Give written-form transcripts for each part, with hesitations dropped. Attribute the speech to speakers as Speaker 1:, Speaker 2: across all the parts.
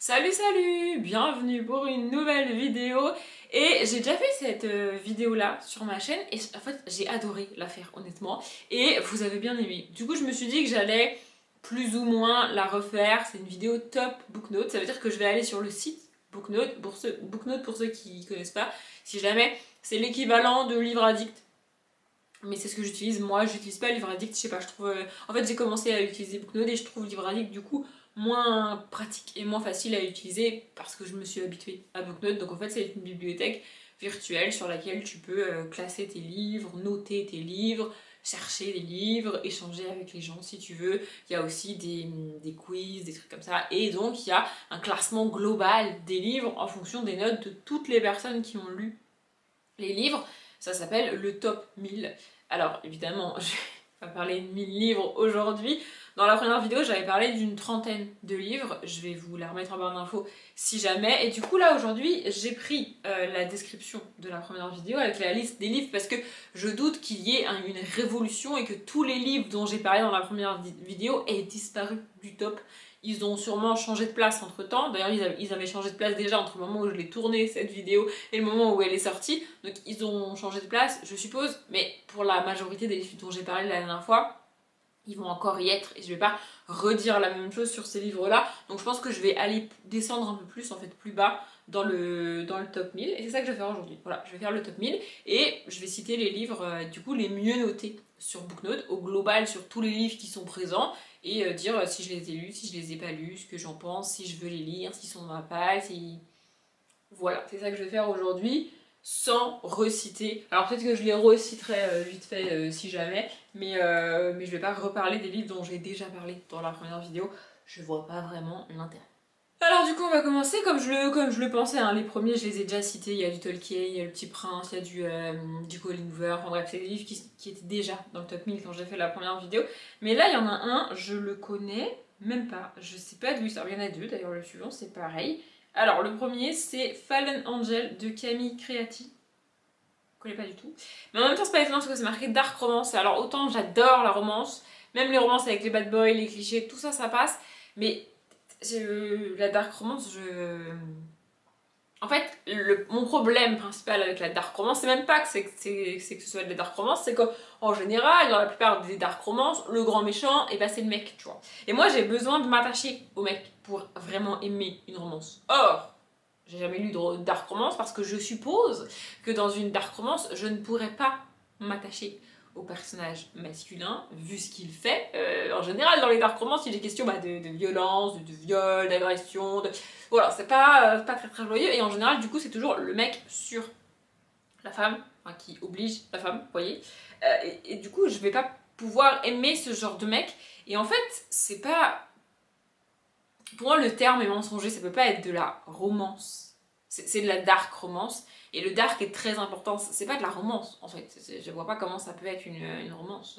Speaker 1: Salut salut, bienvenue pour une nouvelle vidéo. Et j'ai déjà fait cette vidéo là sur ma chaîne et en fait j'ai adoré la faire honnêtement et vous avez bien aimé. Du coup je me suis dit que j'allais plus ou moins la refaire. C'est une vidéo top Booknote, ça veut dire que je vais aller sur le site Booknote pour ceux qui connaissent pas. Si jamais c'est l'équivalent de Livre Addict, mais c'est ce que j'utilise. Moi j'utilise pas Livre Addict, je sais pas, je trouve en fait j'ai commencé à utiliser Booknote et je trouve Livre Addict du coup moins pratique et moins facile à utiliser parce que je me suis habituée à Booknote. Donc en fait c'est une bibliothèque virtuelle sur laquelle tu peux classer tes livres, noter tes livres, chercher des livres, échanger avec les gens si tu veux. Il y a aussi des quiz, des trucs comme ça, et donc il y a un classement global des livres en fonction des notes de toutes les personnes qui ont lu les livres. Ça s'appelle le top 1000. Alors évidemment je vais pas parler de 1000 livres aujourd'hui. Dans la première vidéo, j'avais parlé d'une trentaine de livres. Je vais vous la remettre en barre d'infos si jamais. Et du coup, là, aujourd'hui, j'ai pris la description de la première vidéo avec la liste des livres parce que je doute qu'il y ait une révolution et que tous les livres dont j'ai parlé dans la première vidéo aient disparu du top. Ils ont sûrement changé de place entre temps. D'ailleurs, ils avaient changé de place déjà entre le moment où je l'ai tournée, cette vidéo, et le moment où elle est sortie. Donc, ils ont changé de place, je suppose. Mais pour la majorité des livres dont j'ai parlé la dernière fois, ils vont encore y être et je vais pas redire la même chose sur ces livres là, donc je pense que je vais aller descendre un peu plus, en fait plus bas dans le top 1000 et c'est ça que je vais faire aujourd'hui. Voilà, je vais faire le top 1000 et je vais citer les livres du coup les mieux notés sur Booknote, au global sur tous les livres qui sont présents et dire si je les ai lus, si je les ai pas lus, ce que j'en pense, si je veux les lire, s'ils sont dans ma page, si... Voilà, c'est ça que je vais faire aujourd'hui, sans reciter. Alors peut-être que je les reciterai vite fait si jamais, mais je vais pas reparler des livres dont j'ai déjà parlé dans la première vidéo. Je vois pas vraiment l'intérêt. Alors du coup on va commencer comme je le pensais, hein. Les premiers je les ai déjà cités, il y a du Tolkien, il y a le Petit Prince, il y a du Colin Hoover, enfin bref c'est des livres qui étaient déjà dans le top 1000 quand j'ai fait la première vidéo. Mais là il y en a un, je le connais même pas, je sais pas d'où il sort, il y en a deux d'ailleurs, le suivant c'est pareil. Alors le premier c'est Fallen Angel de Camille Creati. Je connais pas du tout. Mais en même temps c'est pas étonnant parce que c'est marqué dark romance. Alors autant j'adore la romance, même les romances avec les bad boys, les clichés, tout ça ça passe. Mais la dark romance, en fait, mon problème principal avec la dark romance, c'est même pas que ce soit de la dark romance, c'est qu'en général, dans la plupart des dark romances, le grand méchant, et bah c'est le mec, tu vois. Et moi, j'ai besoin de m'attacher au mec pour vraiment aimer une romance. Or, j'ai jamais lu de dark romance parce que je suppose que dans une dark romance, je ne pourrais pas m'attacher au personnage masculin, vu ce qu'il fait. En général, dans les dark romances, il est question de violence, de viol, d'agression, voilà, c'est pas très très joyeux, et en général, du coup, c'est toujours le mec sur la femme, enfin, qui oblige la femme, vous voyez. Et du coup, je vais pas pouvoir aimer ce genre de mec, et en fait, c'est pas... Pour moi, le terme est mensonger, ça peut pas être de la romance. C'est de la dark romance. Et le dark est très important. C'est pas de la romance, en fait. Je vois pas comment ça peut être une romance.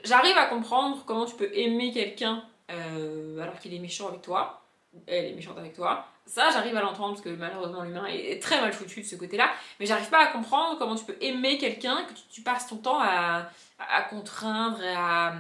Speaker 1: J'arrive à comprendre comment tu peux aimer quelqu'un alors qu'il est méchant avec toi. Elle est méchante avec toi. Ça, j'arrive à l'entendre parce que malheureusement, l'humain est très mal foutu de ce côté-là. Mais j'arrive pas à comprendre comment tu peux aimer quelqu'un que tu passes ton temps à contraindre et à...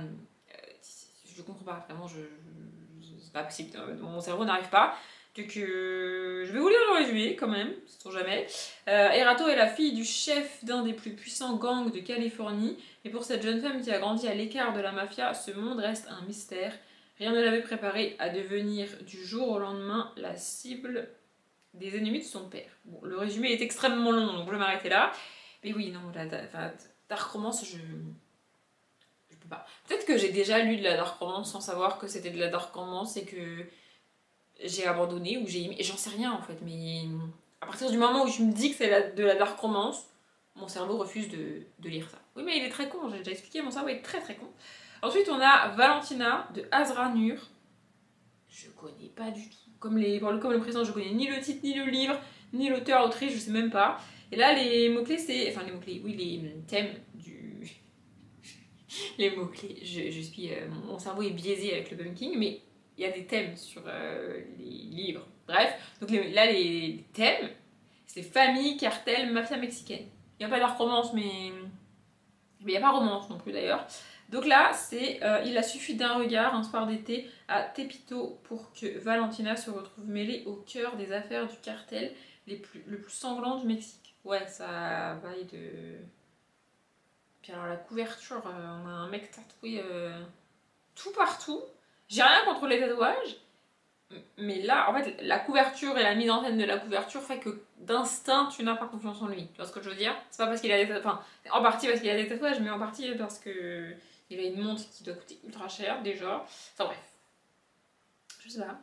Speaker 1: je comprends pas, vraiment, c'est pas possible. Mon cerveau n'arrive pas. Donc je vais vous lire le résumé quand même, sait-on jamais. Erato est la fille du chef d'un des plus puissants gangs de Californie, et pour cette jeune femme qui a grandi à l'écart de la mafia, ce monde reste un mystère. Rien ne l'avait préparée à devenir du jour au lendemain la cible des ennemis de son père. Bon, le résumé est extrêmement long, donc je vais m'arrêter là. Mais oui, non, la dark romance, je peux pas. Peut-être que j'ai déjà lu de la dark romance sans savoir que c'était de la dark romance et que j'ai abandonné ou j'ai aimé, et j'en sais rien en fait, mais à partir du moment où je me dis que c'est de la dark romance, mon cerveau refuse de lire ça. Oui, mais il est très con, j'ai déjà expliqué, mon cerveau est très très con. Ensuite, on a Valentina de Azra Nur. Je connais pas du tout. Comme le précédent, je connais ni le titre, ni le livre, ni l'auteur, l'autrice, je sais même pas. Et là, les mots-clés, c'est... Enfin, les mots-clés, oui, les thèmes du... les mots-clés, je suis... mon cerveau est biaisé avec le bunking, mais il y a des thèmes sur les livres. Bref, donc là, les thèmes, c'est famille, cartel, mafia mexicaine. Il n'y a pas de romance, mais il n'y a pas romance non plus d'ailleurs. Donc là, c'est il a suffi d'un regard, un soir d'été, à Tepito pour que Valentina se retrouve mêlée au cœur des affaires du cartel le plus sanglant du Mexique. Ouais, ça vaille de... Puis alors la couverture, on a un mec tatoué tout partout. J'ai rien contre les tatouages, mais là, en fait, la couverture et la mise en scène de la couverture fait que d'instinct, tu n'as pas confiance en lui. Tu vois ce que je veux dire? C'est pas parce qu'il a des tatouages, enfin, en partie parce qu'il a des tatouages, mais en partie parce que il a une montre qui doit coûter ultra cher déjà. Enfin bref, je sais pas,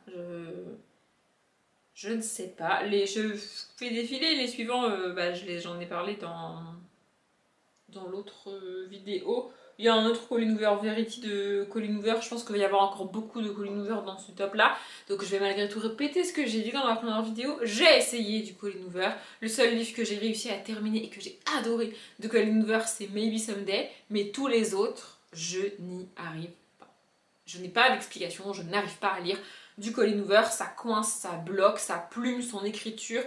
Speaker 1: je ne sais pas. Je fais défiler les suivants, j'en ai parlé dans l'autre vidéo. Il y a un autre Colleen Hoover, Verity de Colleen Hoover. Je pense qu'il va y avoir encore beaucoup de Colleen Hoover dans ce top là. Donc je vais malgré tout répéter ce que j'ai dit dans la première vidéo. J'ai essayé du Colleen Hoover. Le seul livre que j'ai réussi à terminer et que j'ai adoré de Colleen Hoover, c'est Maybe Someday. Mais tous les autres, je n'y arrive pas. Je n'ai pas d'explication, je n'arrive pas à lire du Colleen Hoover, ça coince, ça bloque, ça plume, son écriture,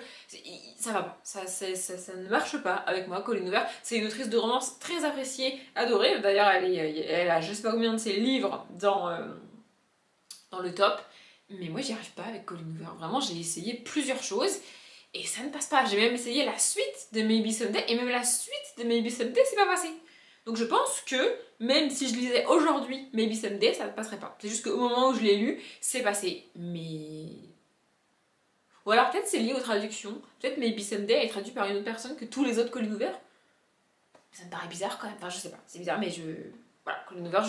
Speaker 1: ça va pas, ça ne marche pas avec moi. Colleen Hoover, c'est une autrice de romance très appréciée, adorée, d'ailleurs elle a je sais pas combien de ses livres dans le top, mais moi j'y arrive pas avec Colleen Hoover, vraiment j'ai essayé plusieurs choses et ça ne passe pas. J'ai même essayé la suite de Maybe Someday et même la suite de Maybe Someday c'est pas passé. Donc je pense que même si je lisais aujourd'hui Maybe Someday, ça ne passerait pas. C'est juste qu'au moment où je l'ai lu, c'est passé. Mais... Ou alors peut-être c'est lié aux traductions. Peut-être Maybe Someday est traduit par une autre personne que tous les autres Colleen Hoover. Ça me paraît bizarre quand même. Enfin je sais pas, c'est bizarre mais voilà, Colleen Hoover,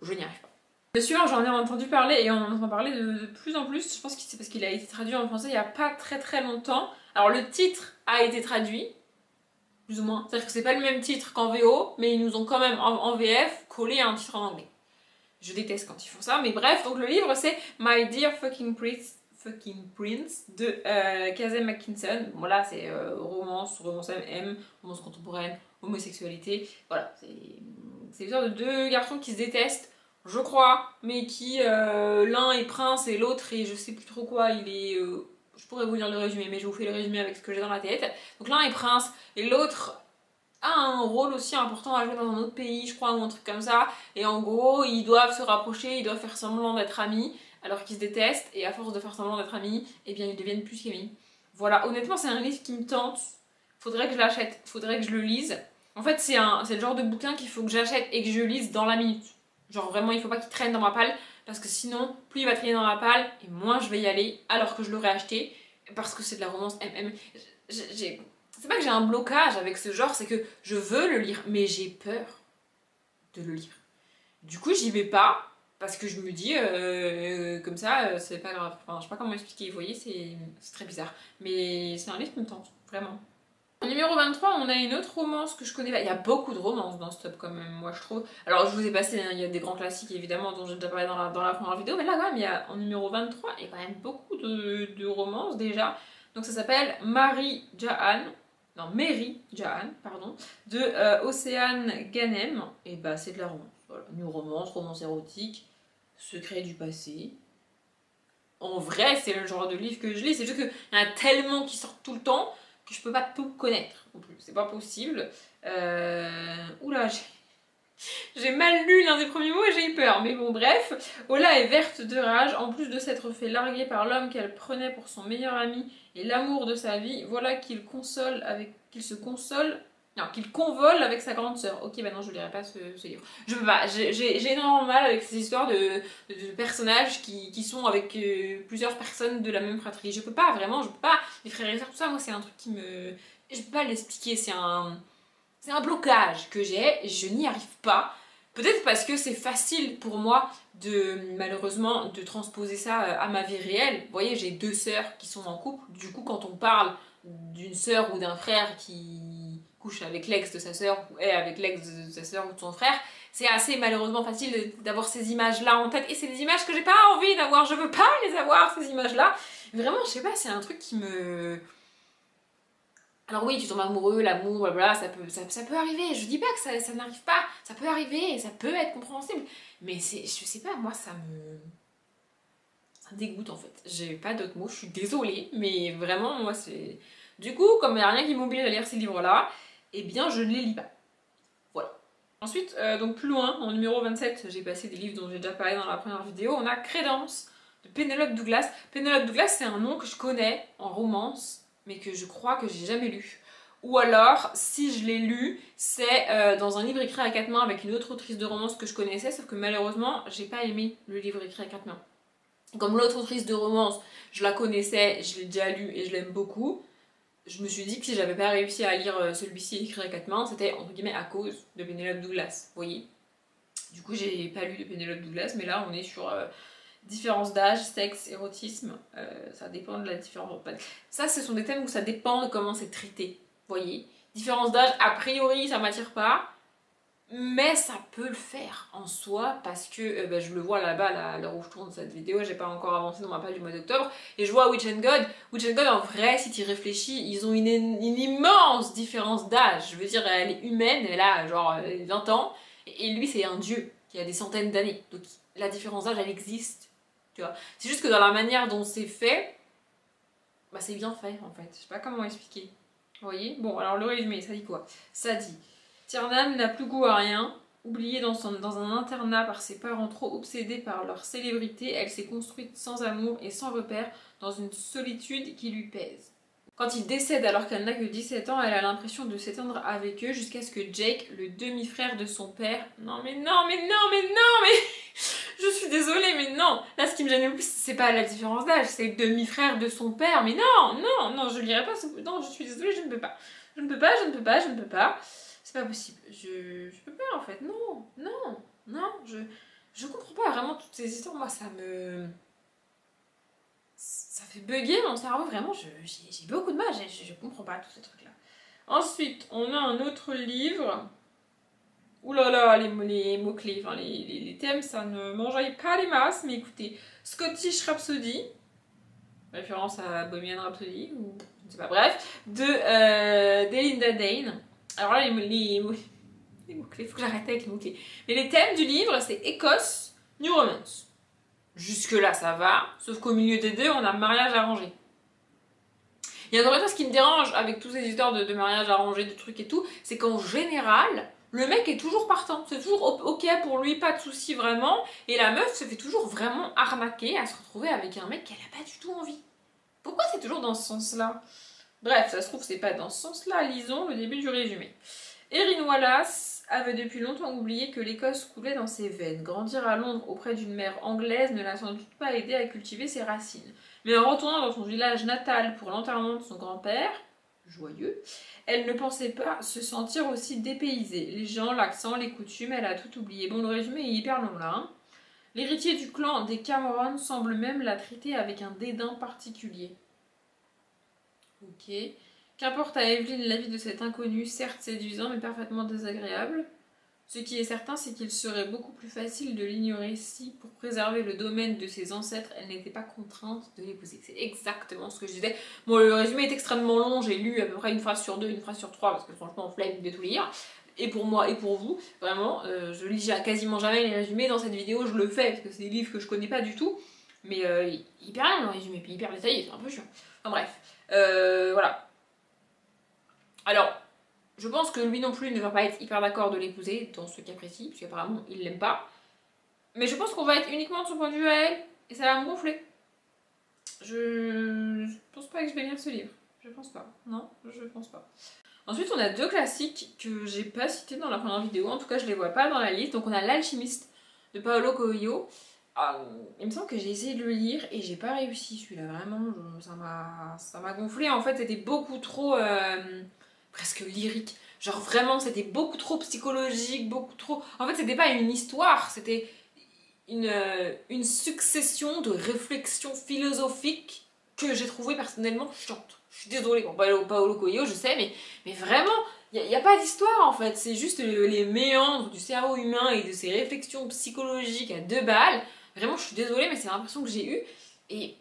Speaker 1: je n'y arrive pas. Le suivant, j'en ai entendu parler et on en entend parler de plus en plus. Je pense que c'est parce qu'il a été traduit en français il n'y a pas très longtemps. Alors le titre a été traduit, plus ou moins. C'est-à-dire que c'est pas le même titre qu'en VO, mais ils nous ont quand même en VF collé un titre en anglais. Je déteste quand ils font ça, mais bref, donc le livre c'est My Dear Fucking Prince de Kazem Mackinson. Bon là c'est romance MM, romance contemporaine, homosexualité. Voilà, c'est l'histoire de deux garçons qui se détestent, je crois, mais qui l'un est prince et l'autre et je sais plus trop quoi, il est... je pourrais vous lire le résumé, mais je vous fais le résumé avec ce que j'ai dans la tête. Donc l'un est prince et l'autre a un rôle aussi important à jouer dans un autre pays, je crois, ou un truc comme ça. Et en gros, ils doivent se rapprocher, ils doivent faire semblant d'être amis, alors qu'ils se détestent. Et à force de faire semblant d'être amis, eh bien ils deviennent plus qu'amis. Voilà, honnêtement, c'est un livre qui me tente. Faudrait que je l'achète, faudrait que je le lise. En fait, c'est le genre de bouquin qu'il faut que j'achète et que je lise dans la minute. Genre vraiment, il faut pas qu'il traîne dans ma palle, parce que sinon, plus il va traîner dans ma palle, et moins je vais y aller, alors que je l'aurais acheté, parce que c'est de la romance MM. C'est pas que j'ai un blocage avec ce genre, c'est que je veux le lire, mais j'ai peur de le lire. Du coup, j'y vais pas, parce que je me dis, comme ça, c'est pas grave. Enfin, je sais pas comment expliquer, vous voyez, c'est très bizarre. Mais c'est un livre qui me tente, vraiment. En numéro 23, on a une autre romance que je connais pas. Il y a beaucoup de romances dans ce top quand même, moi je trouve. Alors je vous ai passé, hein, il y a des grands classiques évidemment dont j'ai déjà parlé dans la première vidéo, mais là quand même, en numéro 23, il y a quand même beaucoup de romances déjà. Donc ça s'appelle Mary Jahan, pardon, de Océane Ganem. Et bah c'est de la romance, voilà. Une romance érotique, secret du passé. En vrai, c'est le genre de livre que je lis, c'est juste qu'il y en a tellement qui sortent tout le temps que je peux pas tout connaître non plus, c'est pas possible. Oula, j'ai mal lu l'un des premiers mots et j'ai eu peur, mais bon bref. Ola est verte de rage, en plus de s'être fait larguer par l'homme qu'elle prenait pour son meilleur ami et l'amour de sa vie, voilà qu'il qu'il convole avec sa grande sœur. Ok, bah non, je lirai pas ce livre. Je peux pas, j'ai énormément mal avec ces histoires de personnages qui sont avec plusieurs personnes de la même fratrie. Je peux pas, vraiment, je peux pas. Les frères et sœurs, tout ça, moi c'est un truc qui me... Je peux pas l'expliquer, c'est un blocage que j'ai, je n'y arrive pas. Peut-être parce que c'est facile pour moi malheureusement, de transposer ça à ma vie réelle. Vous voyez, j'ai deux sœurs qui sont en couple. Du coup, quand on parle d'une sœur ou d'un frère qui couche avec l'ex de sa sœur ou est avec l'ex de sa sœur ou de son frère, c'est assez malheureusement facile d'avoir ces images-là en tête. Et c'est des images que j'ai pas envie d'avoir. Je veux pas les avoir, ces images-là. Vraiment, je sais pas, c'est un truc qui me... Alors oui, tu tombes amoureux, l'amour, blablabla, ça peut arriver. Je dis pas que ça n'arrive pas, ça peut arriver, ça peut être compréhensible. Mais je sais pas, moi ça me dégoûte en fait. J'ai pas d'autres mots, je suis désolée, mais vraiment moi c'est... Du coup, comme il n'y a rien qui m'oblige à lire ces livres-là, eh bien je ne les lis pas. Voilà. Ensuite, donc plus loin, en numéro 27, j'ai passé des livres dont j'ai déjà parlé dans la première vidéo. On a Crédence de Penelope Douglas. Penelope Douglas, c'est un nom que je connais en romance, mais que je crois que j'ai jamais lu. Ou alors, si je l'ai lu, c'est dans un livre écrit à quatre mains avec une autre autrice de romance que je connaissais, sauf que malheureusement, j'ai pas aimé le livre écrit à quatre mains. Comme l'autre autrice de romance, je la connaissais, je l'ai déjà lu et je l'aime beaucoup, je me suis dit que si j'avais pas réussi à lire celui-ci écrit à quatre mains, c'était entre guillemets à cause de Penelope Douglas, vous voyez. Du coup, j'ai pas lu de Penelope Douglas, mais là on est sur différence d'âge, sexe, érotisme, ça dépend de la différence. Ça, ce sont des thèmes où ça dépend de comment c'est traité, vous voyez. Différence d'âge, a priori, ça m'attire pas. Mais ça peut le faire en soi parce que bah, je le vois là-bas, à l'heure où je tourne cette vidéo, j'ai pas encore avancé dans ma page du mois d'octobre, et je vois Witch and God. Witch and God, en vrai, si tu y réfléchis, ils ont une immense différence d'âge. Je veux dire, elle est humaine, elle a genre 20 ans, et lui, c'est un dieu qui a des centaines d'années. Donc la différence d'âge, elle existe, tu vois. C'est juste que dans la manière dont c'est fait, bah c'est bien fait en fait. Je sais pas comment expliquer. Vous voyez? Bon, alors le résumé, ça dit quoi? Ça dit... Tiernan n'a plus goût à rien. Oubliée dans un internat par ses parents trop obsédés par leur célébrité, elle s'est construite sans amour et sans repère dans une solitude qui lui pèse. Quand il décède alors qu'elle n'a que 17 ans, elle a l'impression de s'éteindre avec eux jusqu'à ce que Jake, le demi-frère de son père... Non mais non, mais non, mais non, mais... Je suis désolée, mais non. Là, ce qui me gêne le plus, c'est pas la différence d'âge, c'est le demi-frère de son père. Mais non, non, non, je lirai pas ce... Non, je suis désolée, je ne peux pas. Je ne peux pas, je ne peux pas, je ne peux pas. C'est pas possible. Je peux pas, en fait. Non, non, non. Je comprends pas vraiment toutes ces histoires. Moi, ça fait bugger mon cerveau. Vraiment, j'ai beaucoup de mal. Je comprends pas tous ces trucs-là. Ensuite, on a un autre livre. Ouh là là, les mots-clés, enfin les thèmes, ça ne m'enjaille pas les masses, mais écoutez, Scottish Rhapsody, référence à Bohemian Rhapsody, ou je ne sais pas, bref, d'Elinda Dane. Alors là, les mots-clés, faut que j'arrête avec les mots-clés. Mais les thèmes du livre, c'est Écosse, New Romance. Jusque-là, ça va, sauf qu'au milieu des deux, on a mariage arrangé. Il y a encore une chose qui me dérange avec toutes ces histoires de mariage arrangé, de trucs et tout, c'est qu'en général, le mec est toujours partant, c'est toujours ok pour lui, pas de soucis vraiment, et la meuf se fait toujours vraiment arnaquer à se retrouver avec un mec qu'elle a pas du tout envie. Pourquoi c'est toujours dans ce sens-là? Bref, ça se trouve c'est pas dans ce sens-là, lisons le début du résumé. Erin Wallace avait depuis longtemps oublié que l'Écosse coulait dans ses veines. Grandir à Londres auprès d'une mère anglaise ne l'a sans doute pas aidé à cultiver ses racines. Mais en retournant dans son village natal pour l'enterrement de son grand-père, joyeux, elle ne pensait pas se sentir aussi dépaysée. Les gens, l'accent, les coutumes, elle a tout oublié. Bon, le résumé est hyper long là. Hein. L'héritier du clan des Cameron semble même la traiter avec un dédain particulier. Ok. Qu'importe à Evelyn la vie de cet inconnu, certes séduisant mais parfaitement désagréable. Ce qui est certain, c'est qu'il serait beaucoup plus facile de l'ignorer si, pour préserver le domaine de ses ancêtres, elle n'était pas contrainte de l'épouser. C'est exactement ce que je disais. Bon, le résumé est extrêmement long, j'ai lu à peu près une phrase sur deux, une phrase sur trois, parce que franchement, flemme de tout lire. Et pour moi et pour vous, vraiment, je lis quasiment jamais les résumés. Dans cette vidéo, je le fais, parce que c'est des livres que je connais pas du tout. Mais hyper bien le résumé, puis hyper détaillé, c'est un peu chiant. Enfin bref, voilà. Alors, je pense que lui non plus ne va pas être hyper d'accord de l'épouser dans ce cas précis, parce qu'apparemment il l'aime pas. Mais je pense qu'on va être uniquement de son point de vue à elle, et ça va me gonfler. Je pense pas que je vais lire ce livre. Je pense pas. Non, je pense pas. Ensuite, on a deux classiques que j'ai pas cités dans la première vidéo, en tout cas je les vois pas dans la liste. Donc on a L'Alchimiste de Paolo Coelho. Il me semble que j'ai essayé de le lire et j'ai pas réussi celui-là, vraiment, ça m'a gonflé. En fait, c'était beaucoup trop... presque lyrique. Genre vraiment, c'était beaucoup trop psychologique, beaucoup trop... En fait, c'était pas une histoire, c'était une succession de réflexions philosophiques que j'ai trouvé personnellement chiantes. Je suis désolée pour Paolo Coelho, je sais, mais vraiment, il n'y a pas d'histoire en fait. C'est juste les méandres du cerveau humain et de ses réflexions psychologiques à deux balles. Vraiment, je suis désolée, mais c'est l'impression que j'ai eue. Et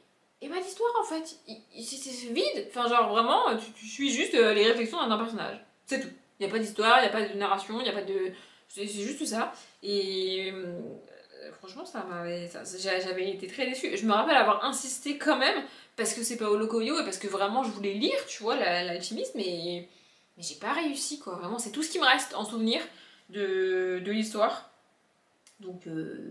Speaker 1: pas d'histoire en fait, c'est vide, enfin genre vraiment tu suis juste les réflexions d'un personnage, c'est tout. Il n'y a pas d'histoire, il n'y a pas de narration, il n'y a pas de... C'est juste ça. Et franchement j'avais été très déçue. Je me rappelle avoir insisté quand même, parce que c'est Paolo Coelho et parce que vraiment je voulais lire, tu vois, L'Alchimiste, mais j'ai pas réussi quoi, vraiment c'est tout ce qui me reste en souvenir de de l'histoire. Donc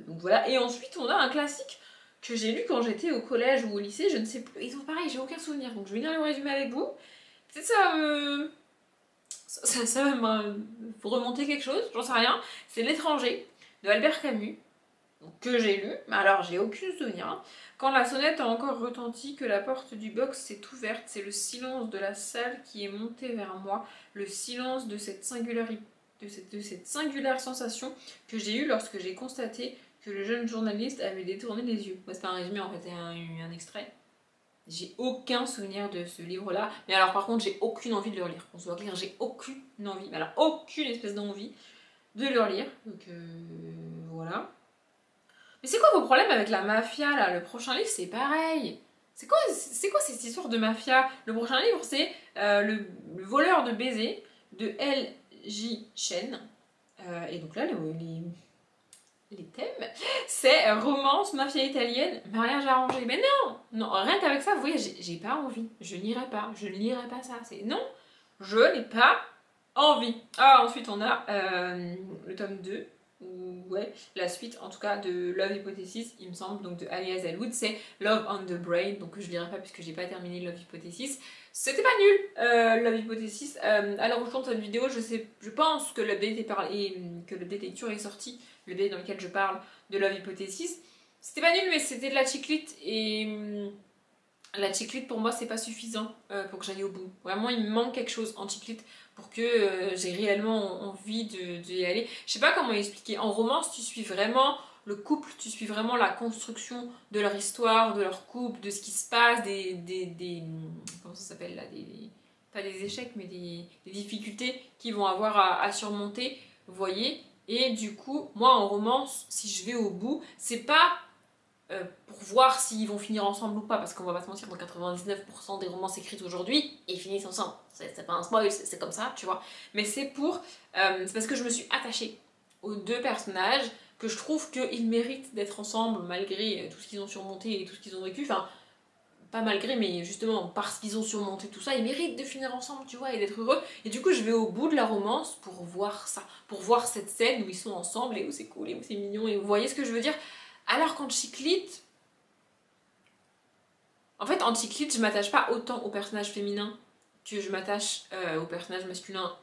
Speaker 1: voilà. Et ensuite, on a un classique que j'ai lu quand j'étais au collège ou au lycée, je ne sais plus. Ils ont pareil, j'ai aucun souvenir. Donc je vais lire le résumé avec vous. Peut-être ça va me remonter quelque chose, j'en sais rien. C'est L'étranger de Albert Camus, donc, que j'ai lu, mais alors j'ai aucun souvenir. Hein. Quand la sonnette a encore retenti, que la porte du box s'est ouverte, c'est le silence de la salle qui est monté vers moi, le silence de cette singularité. De cette singulière sensation que j'ai eue lorsque j'ai constaté que le jeune journaliste avait détourné les yeux. Ouais, c'est pas un résumé en fait, c'est un extrait. J'ai aucun souvenir de ce livre-là. Mais alors par contre, j'ai aucune envie de le relire. On se voit clair, j'ai aucune envie, mais alors aucune espèce d'envie de le relire. Donc voilà. Mais c'est quoi vos problèmes avec la mafia là? Le prochain livre, c'est pareil. C'est quoi cette histoire de mafia? Le prochain livre, c'est le voleur de baisers de L.J. Chen. Et donc là, les thèmes, c'est romance, mafia italienne, mariage arrangé. Mais non, rien qu'avec ça, vous voyez, j'ai pas envie. Je ne lirai pas ça. C'est non, je n'ai pas envie. Ah, ensuite on a le tome 2, ou ouais, la suite en tout cas de Love Hypothesis, il me semble, donc de Ali Hazelwood, c'est Love on the Brain, donc je lirai pas puisque j'ai pas terminé Love Hypothesis. C'était pas nul, Love Hypothesis. Alors je tourne cette vidéo, je pense que l'update que le lecture est sorti, le update dans lequel je parle de Love Hypothesis. C'était pas nul, mais c'était de la chiclite et la chiclite pour moi c'est pas suffisant pour que j'aille au bout. Vraiment il me manque quelque chose en chiclite pour que j'ai réellement envie d'y aller. Je sais pas comment expliquer. En romance tu suis vraiment le couple, tu suis vraiment la construction de leur histoire, de leur couple, de ce qui se passe, comment ça s'appelle là, pas des échecs mais des difficultés qu'ils vont avoir à surmonter, vous voyez. Et du coup moi en romance si je vais au bout c'est pas pour voir s'ils vont finir ensemble ou pas, parce qu'on va pas se mentir, dans 99% des romances écrites aujourd'hui, ils finissent ensemble. C'est pas un spoil, c'est comme ça, tu vois. Mais c'est parce que je me suis attachée aux deux personnages, que je trouve qu'ils méritent d'être ensemble malgré tout ce qu'ils ont surmonté et tout ce qu'ils ont vécu. Enfin, pas malgré, mais justement parce qu'ils ont surmonté tout ça, ils méritent de finir ensemble, tu vois, et d'être heureux. Et du coup, je vais au bout de la romance pour voir ça, pour voir cette scène où ils sont ensemble et où c'est cool et où c'est mignon. Et vous voyez ce que je veux dire? Alors qu'en chiclite, en fait en chiclite je m'attache pas autant au personnage féminin que je m'attache au personnage masculin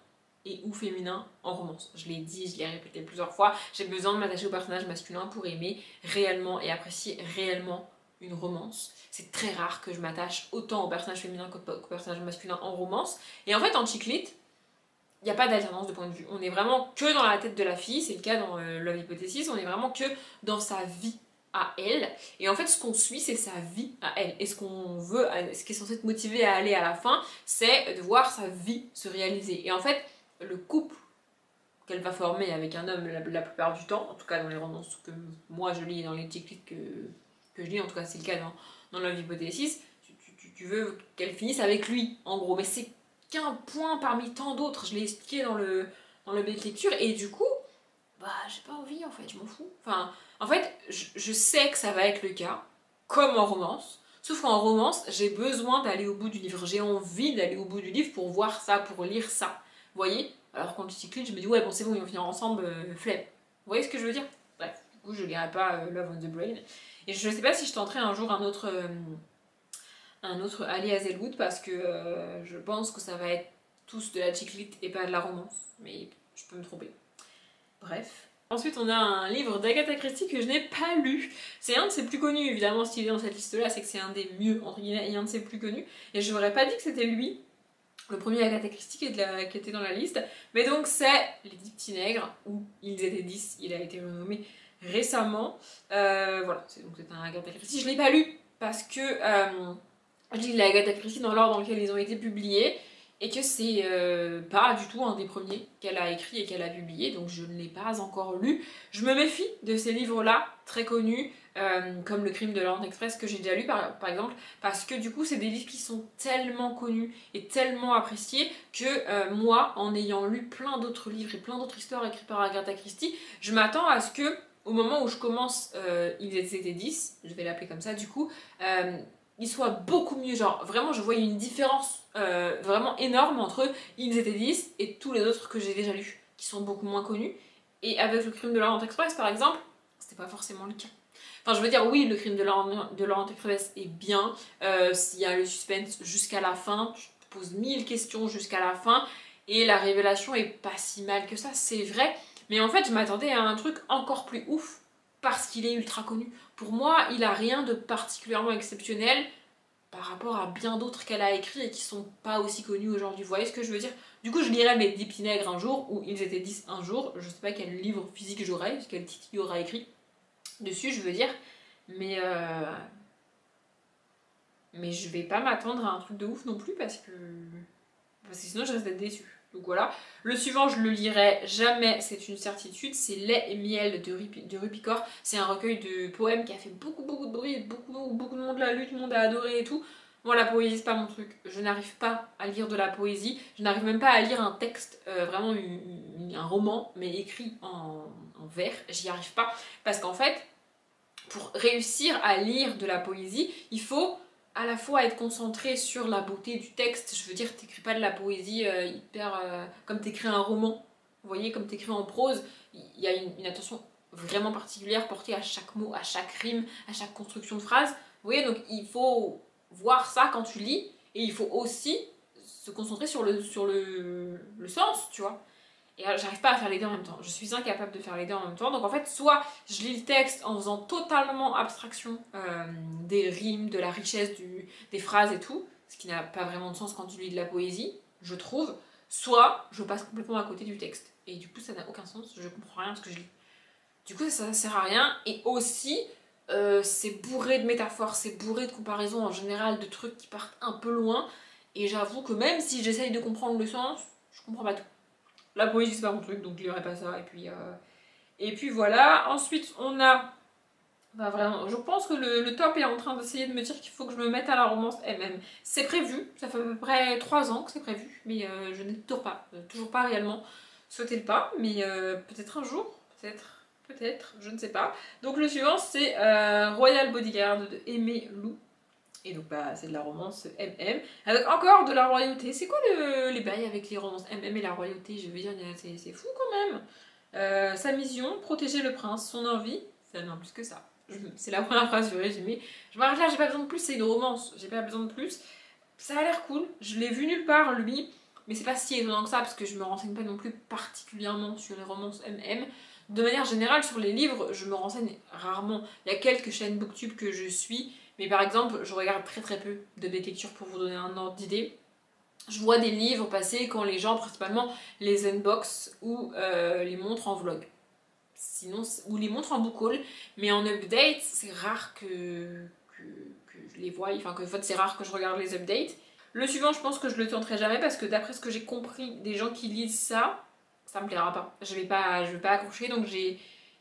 Speaker 1: et ou féminin en romance. Je l'ai dit, je l'ai répété plusieurs fois, j'ai besoin de m'attacher au personnage masculin pour aimer réellement et apprécier réellement une romance. C'est très rare que je m'attache autant au personnage féminin qu'au personnage masculin en romance. Et en fait en chiclite, il n'y a pas d'alternance de point de vue. On est vraiment que dans la tête de la fille, c'est le cas dans Love Hypothesis, on est vraiment que dans sa vie à elle. Et en fait, ce qu'on suit, c'est sa vie à elle. Et ce qu'on veut, ce qui est censé te motiver à aller à la fin, c'est de voir sa vie se réaliser. Et en fait, le couple qu'elle va former avec un homme la plupart du temps, en tout cas dans les romances que moi je lis et dans les chiclites que je lis, en tout cas c'est le cas dans Love Hypothesis, tu veux qu'elle finisse avec lui, en gros. Mais c'est qu'un point parmi tant d'autres, je l'ai expliqué dans le bête lecture, et du coup, bah j'ai pas envie en fait, je m'en fous. Enfin, en fait, je sais que ça va être le cas, comme en romance, sauf qu'en romance, j'ai besoin d'aller au bout du livre, j'ai envie d'aller au bout du livre pour voir ça, pour lire ça, vous voyez. Alors quand je cyclite, je me dis ouais bon c'est bon, ils vont finir ensemble, flemme. Vous voyez ce que je veux dire? Bref, du coup je lirai pas Love on the Brain, et je sais pas si je tenterai un jour un autre Ali Hazelwood, parce que je pense que ça va être tous de la chiclite et pas de la romance, mais je peux me tromper. Bref. Ensuite on a un livre d'Agatha Christie que je n'ai pas lu. C'est un de ses plus connus, évidemment s'il est dans cette liste là c'est que c'est un des mieux entre guillemets et un de ses plus connus. Et je n'aurais pas dit que c'était lui, le premier Agatha Christie qui était dans la liste. Mais donc c'est Les 10 petits nègres, ou Ils étaient 10, il a été renommé récemment. Voilà, c'est un Agatha Christie. Je ne l'ai pas lu parce que je lis la Agatha Christie dans l'ordre dans lequel ils ont été publiés, et que c'est pas du tout un des premiers qu'elle a écrit et qu'elle a publié, donc je ne l'ai pas encore lu. Je me méfie de ces livres-là, très connus, comme Le Crime de l'Orient Express, que j'ai déjà lu par exemple, parce que du coup c'est des livres qui sont tellement connus et tellement appréciés que moi, en ayant lu plein d'autres livres et plein d'autres histoires écrites par Agatha Christie, je m'attends à ce que, au moment où je commence Ils étaient 10, je vais l'appeler comme ça du coup, il soit beaucoup mieux, genre vraiment je voyais une différence vraiment énorme entre Ils étaient 10 et tous les autres que j'ai déjà lus, qui sont beaucoup moins connus. Et avec le crime de l'Orient Express par exemple, c'était pas forcément le cas. Enfin je veux dire oui, le crime de l'Orient Express est bien, s'il y a le suspense jusqu'à la fin, tu te poses 1000 questions jusqu'à la fin, et la révélation est pas si mal que ça, c'est vrai. Mais en fait je m'attendais à un truc encore plus ouf, parce qu'il est ultra connu. Pour moi, il a rien de particulièrement exceptionnel par rapport à bien d'autres qu'elle a écrits et qui sont pas aussi connus aujourd'hui. Vous voyez ce que je veux dire? Du coup, je lirai mes 10 petits nègres un jour, ou ils étaient 10 un jour. Je sais pas quel livre physique j'aurai, quel titre il y aura écrit dessus, je veux dire. Mais je vais pas m'attendre à un truc de ouf non plus parce que sinon je risque d'être déçue. Donc voilà. Le suivant, je le lirai jamais, c'est une certitude. C'est Lait et miel de Rupicor. C'est un recueil de poèmes qui a fait beaucoup de bruit. Beaucoup de monde l'a lu, tout le monde a adoré et tout. Moi, la poésie, c'est pas mon truc. Je n'arrive pas à lire de la poésie. Je n'arrive même pas à lire un texte, vraiment un roman, mais écrit en vers. J'y arrive pas. Parce qu'en fait, pour réussir à lire de la poésie, il faut à la fois être concentré sur la beauté du texte. Je veux dire, t'écris pas de la poésie hyper comme t'écris un roman. Vous voyez, comme t'écris en prose, il y a une attention vraiment particulière portée à chaque mot, à chaque rime, à chaque construction de phrase. Vous voyez, donc il faut voir ça quand tu lis, et il faut aussi se concentrer sur le sens, tu vois. Et j'arrive pas à faire les deux en même temps. Je suis incapable de faire les deux en même temps. Donc en fait, soit je lis le texte en faisant totalement abstraction des rimes, de la richesse des phrases et tout, ce qui n'a pas vraiment de sens quand tu lis de la poésie, je trouve. Soit je passe complètement à côté du texte. Et du coup, ça n'a aucun sens. Je comprends rien à ce que je lis. Du coup, ça sert à rien. Et aussi, c'est bourré de métaphores, c'est bourré de comparaisons en général, de trucs qui partent un peu loin. Et j'avoue que même si j'essaye de comprendre le sens, je comprends pas tout. La poésie, c'est pas mon truc, donc je lirai pas ça. Et puis voilà. Ensuite, on a... Bah vraiment, je pense que le top est en train d'essayer de me dire qu'il faut que je me mette à la romance MM. C'est prévu, ça fait à peu près 3 ans que c'est prévu, mais je n'ai toujours pas réellement sauté le pas, mais peut-être un jour, peut-être, je ne sais pas. Donc le suivant, c'est Royal Bodyguard de Aimé Lou. Et donc bah c'est de la romance MM, avec encore de la royauté. C'est quoi les bails avec les romances MM et la royauté? Je veux dire, c'est fou quand même. Sa mission, protéger le prince, son envie, ça n'a plus que ça. C'est la première phrase du résumé. Je m'arrête là, j'ai pas besoin de plus, c'est une romance, j'ai pas besoin de plus. Ça a l'air cool, je l'ai vu nulle part lui, mais c'est pas si étonnant que ça parce que je me renseigne pas non plus particulièrement sur les romances MM. De manière générale, sur les livres, je me renseigne rarement. Il y a quelques chaînes booktube que je suis, mais par exemple, je regarde très peu de lectures pour vous donner un ordre d'idée. Je vois des livres passer quand les gens, principalement, les unbox ou les montrent en vlog. Sinon, ou les montrent en book haul, mais en update, c'est rare que je les voie, enfin que en fait, c'est rare que je regarde les updates. Le suivant, je pense que je le tenterai jamais parce que d'après ce que j'ai compris des gens qui lisent ça, ça me plaira pas. Je vais pas accrocher, donc j'ai...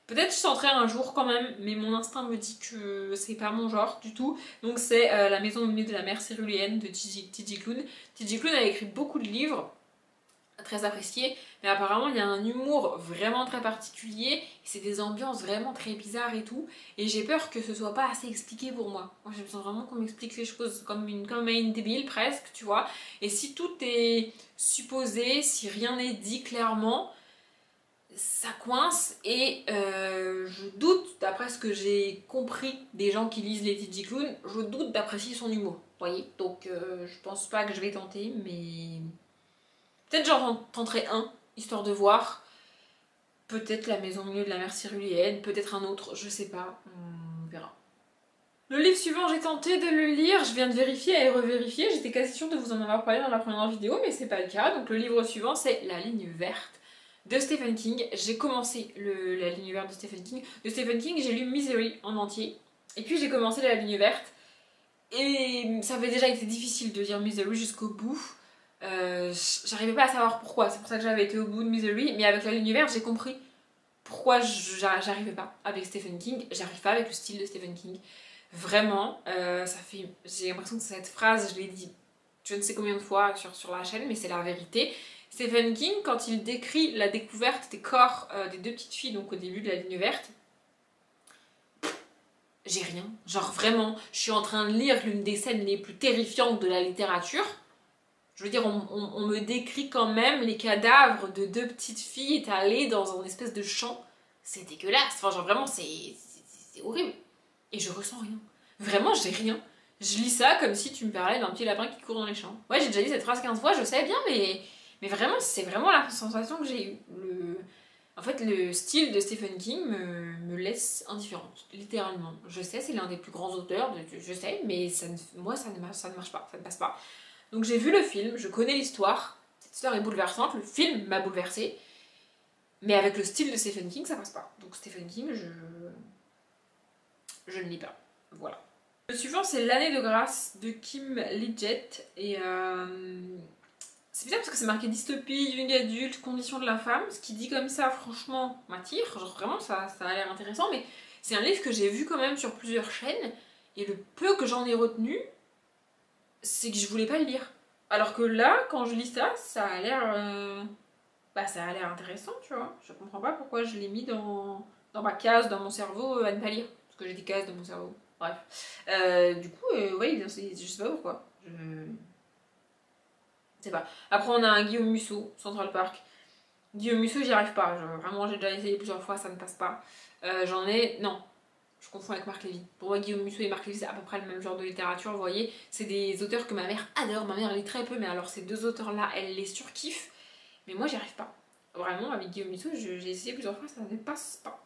Speaker 1: Peut-être je tenterai un jour quand même, mais mon instinct me dit que c'est pas mon genre du tout. Donc c'est La maison au milieu de la mer céruléenne de T.J. Klune. T.J. Klune a écrit beaucoup de livres, très appréciés, mais apparemment il y a un humour vraiment très particulier, c'est des ambiances vraiment très bizarres et tout, et j'ai peur que ce soit pas assez expliqué pour moi. Moi j'ai besoin vraiment qu'on m'explique les choses comme une débile presque, tu vois. Et si tout est supposé, si rien n'est dit clairement, ça coince et je doute, d'après ce que j'ai compris des gens qui lisent les T.J. Klune, je doute d'apprécier son humour, vous voyez. Donc je pense pas que je vais tenter, mais peut-être j'en tenterai un, histoire de voir. Peut-être La maison au milieu de la mer céruléenne, peut-être un autre, je sais pas, on verra. Le livre suivant, j'ai tenté de le lire, je viens de vérifier et revérifier, j'étais quasi sûre de vous en avoir parlé dans la première vidéo, mais c'est pas le cas. Donc le livre suivant, c'est La ligne verte de Stephen King. J'ai commencé La ligne verte de Stephen King. De Stephen King, j'ai lu Misery en entier. Et puis j'ai commencé La ligne verte. Et ça avait déjà été difficile de lire Misery jusqu'au bout. J'arrivais pas à savoir pourquoi. C'est pour ça que j'avais été au bout de Misery. Mais avec La ligne verte, j'ai compris pourquoi j'arrivais pas avec Stephen King. J'arrive pas avec le style de Stephen King. Vraiment, j'ai l'impression que cette phrase, je l'ai dit je ne sais combien de fois sur la chaîne, mais c'est la vérité. Stephen King, quand il décrit la découverte des corps des deux petites filles, donc au début de La ligne verte, j'ai rien. Genre vraiment, je suis en train de lire l'une des scènes les plus terrifiantes de la littérature. Je veux dire, on me décrit quand même les cadavres de 2 petites filles étalées dans un espèce de champ. C'est dégueulasse. Enfin, genre vraiment, c'est horrible. Et je ressens rien. Vraiment, j'ai rien. Je lis ça comme si tu me parlais d'un petit lapin qui court dans les champs. Ouais, j'ai déjà dit cette phrase 15 fois, je sais bien, mais vraiment, c'est vraiment la sensation que j'ai eue. En fait, le style de Stephen King me laisse indifférente, littéralement. Je sais, c'est l'un des plus grands auteurs, je sais, mais moi, ça ne marche pas, ça ne passe pas. Donc j'ai vu le film, je connais l'histoire, cette histoire est bouleversante, le film m'a bouleversée, mais avec le style de Stephen King, ça passe pas. Donc Stephen King, je ne lis pas. Voilà. Le suivant, c'est L'année de grâce de Kim Liggett, et c'est bizarre parce que c'est marqué dystopie, young adulte, conditions de la femme. Ce qui dit comme ça, franchement, m'attire. Genre vraiment, ça a l'air intéressant. Mais c'est un livre que j'ai vu quand même sur plusieurs chaînes. Et le peu que j'en ai retenu, c'est que je voulais pas le lire. Alors que là, quand je lis ça, ça a l'air ça a l'air intéressant, tu vois. Je comprends pas pourquoi je l'ai mis dans ma case, dans mon cerveau, à ne pas lire. Parce que j'ai des cases dans mon cerveau. Bref. Du coup, ouais, je sais pas pourquoi. Je sais pas. Après, on a un Guillaume Musso, Central Park. Guillaume Musso, j'y arrive pas. Vraiment, j'ai déjà essayé plusieurs fois, ça ne passe pas. J'en ai. Non, je confonds avec Marc Lévy. Pour moi, Guillaume Musso et Marc Lévy, c'est à peu près le même genre de littérature, vous voyez. C'est des auteurs que ma mère adore. Ma mère lit très peu, mais alors ces deux auteurs-là, elle les surkiffe. Mais moi, j'y arrive pas. Vraiment, avec Guillaume Musso, j'ai essayé plusieurs fois, ça ne passe pas.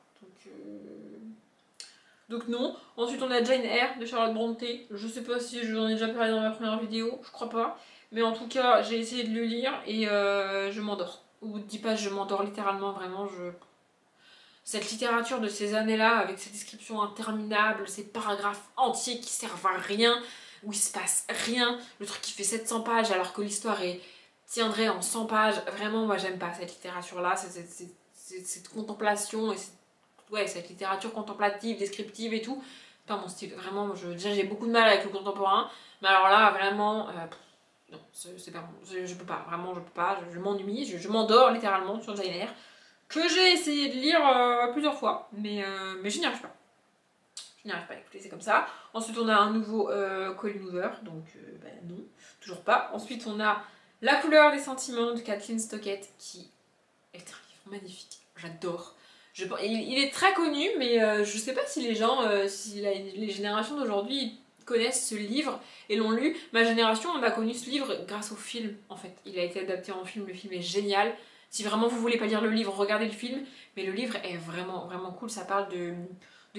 Speaker 1: Donc non. Ensuite, on a Jane Eyre de Charlotte Brontë. Je sais pas si j'en ai déjà parlé dans ma première vidéo, je crois pas. Mais en tout cas, j'ai essayé de le lire et je m'endors. Au bout de 10 pages, je m'endors littéralement, vraiment. Cette littérature de ces années-là, avec ces descriptions interminables, ces paragraphes entiers qui servent à rien, où il se passe rien, le truc qui fait 700 pages alors que l'histoire tiendrait en 100 pages. Vraiment, moi, j'aime pas cette littérature-là, cette contemplation et cette littérature contemplative, descriptive et tout. C'est pas mon style. Vraiment, déjà, j'ai beaucoup de mal avec le contemporain. Mais alors là, vraiment, non, c'est pas bon. Je peux pas, vraiment, je peux pas. Je m'ennuie, je m'endors littéralement sur Jane Eyre, que j'ai essayé de lire plusieurs fois, mais je n'y arrive pas. Je n'y arrive pas, écoutez, c'est comme ça. Ensuite, on a un nouveau Colleen Hoover, donc non, toujours pas. Ensuite, on a La couleur des sentiments de Kathleen Stockett, qui est un livre magnifique, j'adore. Il est très connu, mais je sais pas si les gens, si les générations d'aujourd'hui connaissent ce livre et l'ont lu. Ma génération, on a connu ce livre grâce au film, en fait. Il a été adapté en film, le film est génial. Si vraiment vous voulez pas lire le livre, regardez le film. Mais le livre est vraiment, vraiment cool. Ça parle de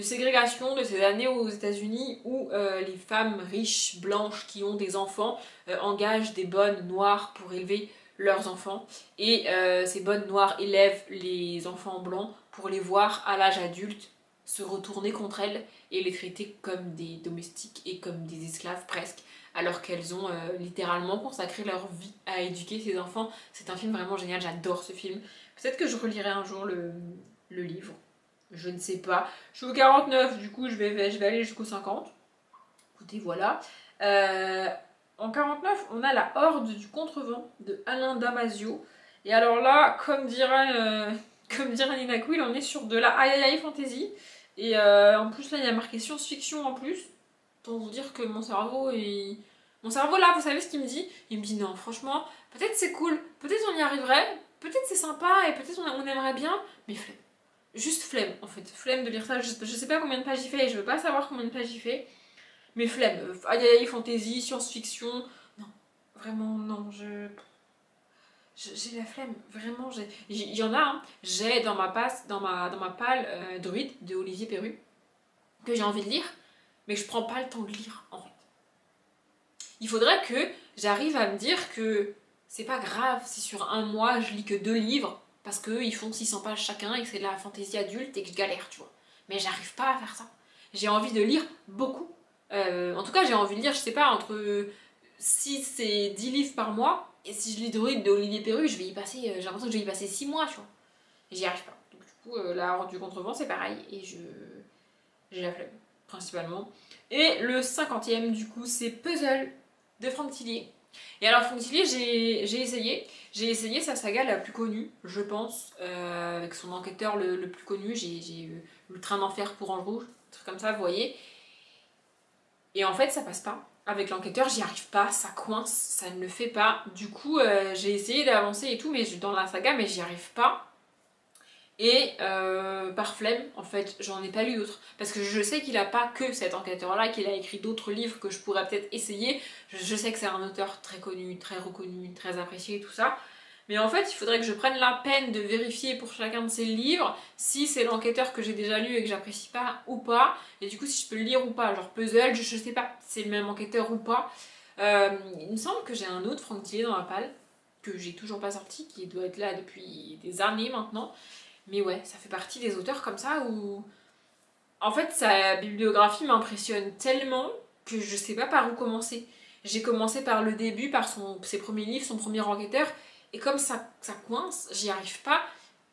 Speaker 1: ségrégation, de ces années aux États-Unis où les femmes riches, blanches, qui ont des enfants, engagent des bonnes noires pour élever leurs enfants. Et ces bonnes noires élèvent les enfants blancs pour les voir à l'âge adulte se retourner contre elles et les traiter comme des domestiques et comme des esclaves presque, alors qu'elles ont littéralement consacré leur vie à éduquer ces enfants. C'est un film vraiment génial, j'adore ce film. Peut-être que je relirai un jour le livre, je ne sais pas. Je suis au 49, du coup je vais aller jusqu'au 50. Écoutez, voilà. En 49, on a La Horde du Contrevent de Alain Damasio. Et alors là, comme dirait Nina Quill, on est sur de la aïe fantasy. Et en plus là, il y a marqué science-fiction en plus. Pour vous dire que mon cerveau est... Mon cerveau là, vous savez ce qu'il me dit? Il me dit non, franchement, peut-être c'est cool, peut-être on y arriverait, peut-être c'est sympa et peut-être on aimerait bien, mais flemme. Juste flemme en fait, flemme de lire ça. Je sais pas combien de pages il fait et je veux pas savoir combien de pages il fait. Mais flemme, aïe fantasy, science-fiction, non, vraiment non, j'ai la flemme, vraiment, il y en a, hein, j'ai dans ma palle Druide de Olivier Perru, que j'ai envie de lire, mais je prends pas le temps de lire en fait. Il faudrait que j'arrive à me dire que c'est pas grave si sur un mois je lis que 2 livres, parce qu'ils font 600 pages chacun et que c'est de la fantaisie adulte et que je galère, tu vois. Mais j'arrive pas à faire ça. J'ai envie de lire beaucoup. En tout cas, j'ai envie de lire, je sais pas, entre 6 et 10 livres par mois. Et si je lis Druide de Olivier Perru, j'ai l'impression que je vais y passer 6 mois, tu vois. Et j'y arrive pas. Donc du coup, La Horde du Contrevent, c'est pareil. Et j'ai la flemme, principalement. Et le 50e, du coup, c'est Puzzle de Franck Tillier. Et alors, Franck Tillier, j'ai essayé sa saga la plus connue, je pense, avec son enquêteur le plus connu. J'ai eu Le Train d'enfer pour Ange Rouge, un truc comme ça, vous voyez. Et en fait, ça passe pas. avec l'enquêteur, j'y arrive pas, ça coince, ça ne le fait pas. Du coup, j'ai essayé d'avancer et tout, mais dans la saga, mais j'y arrive pas. Et par flemme, en fait, j'en ai pas lu d'autres. Parce que je sais qu'il a pas que cet enquêteur-là, qu'il a écrit d'autres livres que je pourrais peut-être essayer. Je sais que c'est un auteur très connu, très reconnu, très apprécié et tout ça. Mais en fait, il faudrait que je prenne la peine de vérifier pour chacun de ces livres si c'est l'enquêteur que j'ai déjà lu et que j'apprécie pas ou pas. Et du coup, si je peux le lire ou pas. Genre Puzzle, je sais pas si c'est le même enquêteur ou pas. Il me semble que j'ai un autre Franck Tillier dans la palle, que j'ai toujours pas sorti, qui doit être là depuis des années maintenant. Mais ouais, ça fait partie des auteurs comme ça où... En fait, sa bibliographie m'impressionne tellement que je sais pas par où commencer. J'ai commencé par le début, par ses premiers livres, son premier enquêteur, et comme ça coince, j'y arrive pas.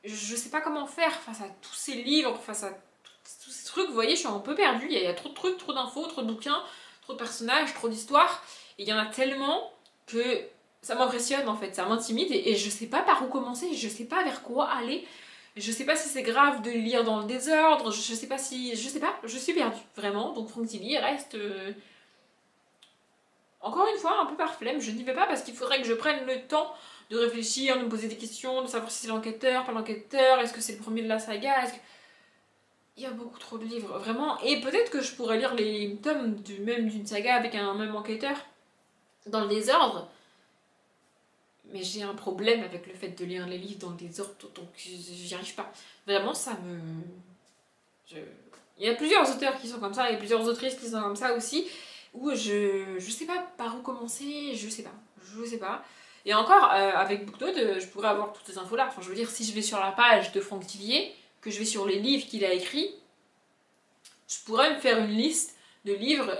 Speaker 1: Je sais pas comment faire face à tous ces livres, face à tous ces trucs. Vous voyez, je suis un peu perdue. Il y a trop de trucs, trop d'infos, trop de bouquins, trop de personnages, trop d'histoires. Et il y en a tellement que ça m'impressionne en fait, ça m'intimide et je sais pas par où commencer, je sais pas vers quoi aller. Je sais pas si c'est grave de lire dans le désordre, je sais pas si... Je sais pas, je suis perdue, vraiment. Donc Franck Tillier reste... Encore une fois, un peu par flemme, je n'y vais pas parce qu'il faudrait que je prenne le temps de réfléchir, de me poser des questions, de savoir si c'est l'enquêteur, pas l'enquêteur, est-ce que c'est le premier de la saga, est-ce que... Il y a beaucoup trop de livres, vraiment. Et peut-être que je pourrais lire les tomes même d'une saga avec un même enquêteur dans le désordre. Mais j'ai un problème avec le fait de lire les livres dans le désordre, donc j'y arrive pas. Vraiment, ça me... Il y a plusieurs auteurs qui sont comme ça, et plusieurs autrices qui sont comme ça aussi, où je sais pas par où commencer, je sais pas. Et encore, avec BookNote, je pourrais avoir toutes ces infos-là. Enfin, je veux dire, si je vais sur la page de Franck Tillier, que je vais sur les livres qu'il a écrits, je pourrais me faire une liste de livres,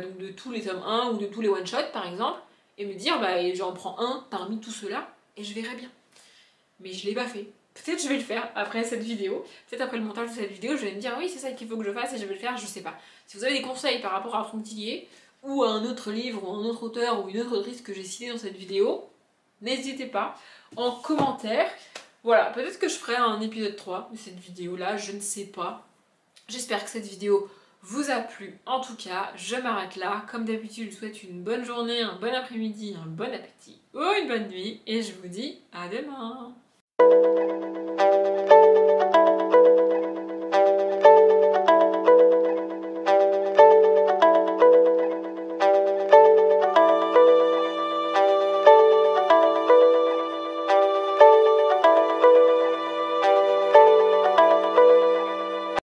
Speaker 1: donc de tous les tomes 1 ou de tous les one-shots, par exemple, et me dire, bah, j'en prends un parmi tous ceux-là, et je verrai bien. Mais je l'ai pas fait. Peut-être je vais le faire après cette vidéo, peut-être après le montage de cette vidéo, je vais me dire, oui, c'est ça qu'il faut que je fasse et je vais le faire, je sais pas. Si vous avez des conseils par rapport à Franck Tillier, ou à un autre livre, ou à un autre auteur, ou une autre autrice que j'ai cité dans cette vidéo, n'hésitez pas en commentaire. Voilà, peut-être que je ferai un épisode 3 de cette vidéo-là, je ne sais pas. J'espère que cette vidéo vous a plu. En tout cas, je m'arrête là. Comme d'habitude, je vous souhaite une bonne journée, un bon après-midi, un bon appétit ou une bonne nuit. Et je vous dis à demain.